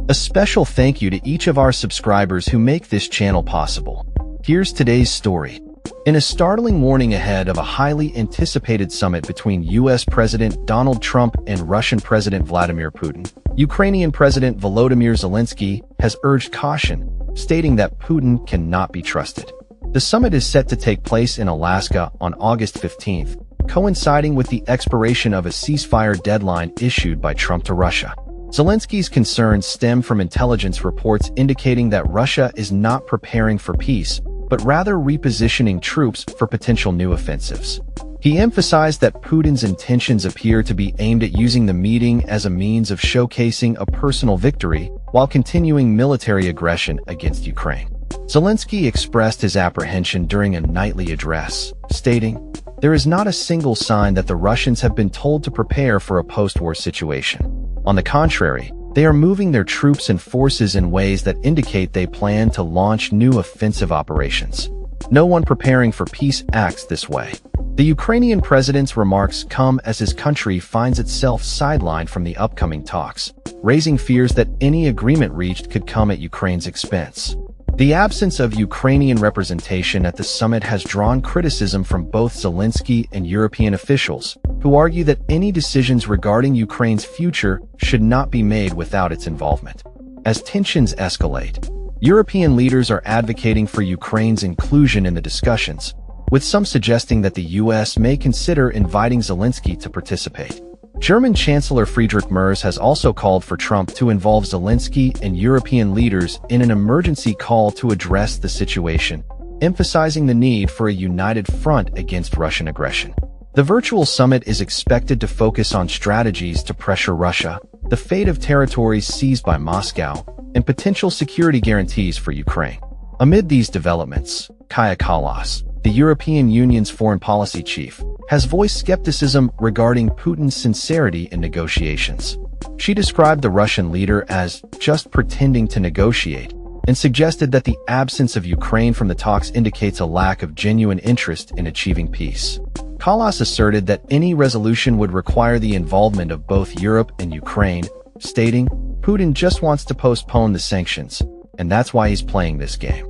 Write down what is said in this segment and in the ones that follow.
A special thank you to each of our subscribers who make this channel possible. Here's today's story. In a startling warning ahead of a highly anticipated summit between U.S. President Donald Trump and Russian President Vladimir Putin, Ukrainian President Volodymyr Zelensky has urged caution, stating that Putin cannot be trusted. The summit is set to take place in Alaska on August 15th, coinciding with the expiration of a ceasefire deadline issued by Trump to Russia. Zelensky's concerns stem from intelligence reports indicating that Russia is not preparing for peace, but rather repositioning troops for potential new offensives. He emphasized that Putin's intentions appear to be aimed at using the meeting as a means of showcasing a personal victory while continuing military aggression against Ukraine. Zelensky expressed his apprehension during a nightly address, stating, "There is not a single sign that the Russians have been told to prepare for a post-war situation. On the contrary, they are moving their troops and forces in ways that indicate they plan to launch new offensive operations. No one preparing for peace acts this way." The Ukrainian president's remarks come as his country finds itself sidelined from the upcoming talks, raising fears that any agreement reached could come at Ukraine's expense. The absence of Ukrainian representation at the summit has drawn criticism from both Zelensky and European officials, who argue that any decisions regarding Ukraine's future should not be made without its involvement. As tensions escalate, European leaders are advocating for Ukraine's inclusion in the discussions, with some suggesting that the U.S. may consider inviting Zelensky to participate. German Chancellor Friedrich Merz has also called for Trump to involve Zelensky and European leaders in an emergency call to address the situation, emphasizing the need for a united front against Russian aggression. The virtual summit is expected to focus on strategies to pressure Russia, the fate of territories seized by Moscow, and potential security guarantees for Ukraine. Amid these developments, Kaja Kallas, the European Union's foreign policy chief, has voiced skepticism regarding Putin's sincerity in negotiations. She described the Russian leader as just pretending to negotiate and suggested that the absence of Ukraine from the talks indicates a lack of genuine interest in achieving peace. Kallas asserted that any resolution would require the involvement of both Europe and Ukraine, stating, "Putin just wants to postpone the sanctions, and that's why he's playing this game."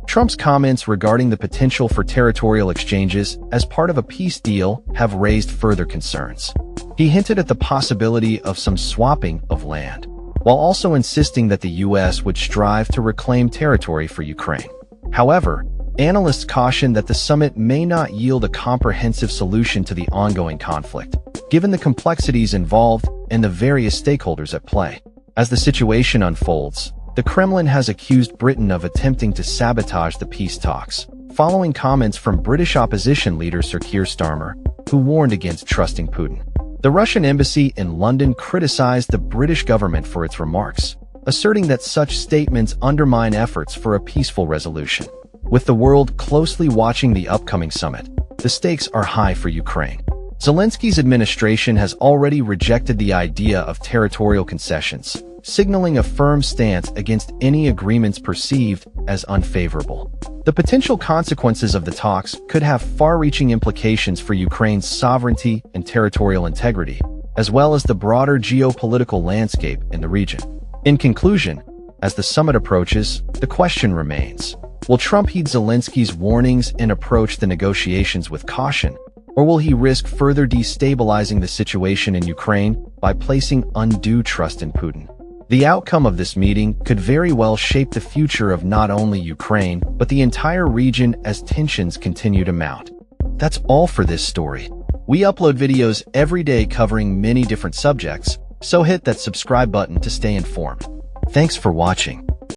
Trump's comments regarding the potential for territorial exchanges as part of a peace deal have raised further concerns. He hinted at the possibility of some swapping of land, while also insisting that the U.S. would strive to reclaim territory for Ukraine. However, analysts caution that the summit may not yield a comprehensive solution to the ongoing conflict, given the complexities involved and the various stakeholders at play. As the situation unfolds, the Kremlin has accused Britain of attempting to sabotage the peace talks, following comments from British opposition leader Sir Keir Starmer, who warned against trusting Putin. The Russian embassy in London criticized the British government for its remarks, asserting that such statements undermine efforts for a peaceful resolution. With the world closely watching the upcoming summit, the stakes are high for Ukraine. Zelensky's administration has already rejected the idea of territorial concessions, signaling a firm stance against any agreements perceived as unfavorable. The potential consequences of the talks could have far-reaching implications for Ukraine's sovereignty and territorial integrity, as well as the broader geopolitical landscape in the region. In conclusion, as the summit approaches, the question remains: will Trump heed Zelensky's warnings and approach the negotiations with caution, or will he risk further destabilizing the situation in Ukraine by placing undue trust in Putin? The outcome of this meeting could very well shape the future of not only Ukraine, but the entire region as tensions continue to mount. That's all for this story. We upload videos every day covering many different subjects, so hit that subscribe button to stay informed. Thanks for watching.